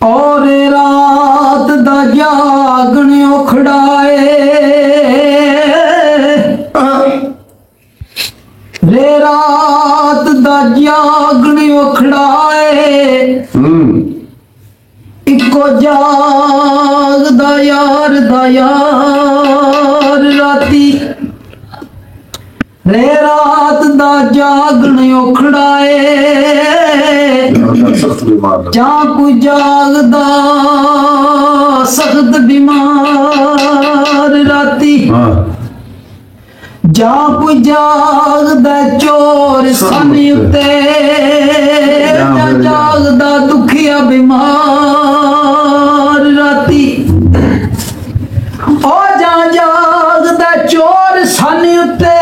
और रात दा जागण उखड़ाए रे रात दा जागण उखड़ाए इको जागदा यार राती रे रात दा जागण उखड़ाए जाकू जागदा सख्त बीमार राती जाकू जागदा चोर सानी उत्ते जागदा दुखिया बीमार राती ओ जागदा चोर सानी उत्ते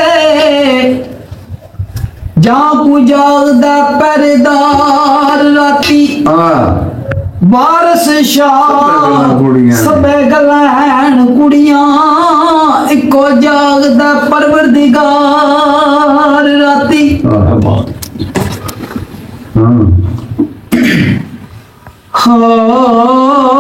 जाकू जागदा पहरेदार राती वारस शाह सबे गलैन कुड़ियां इको जागदा परवरदिगार राती हाँ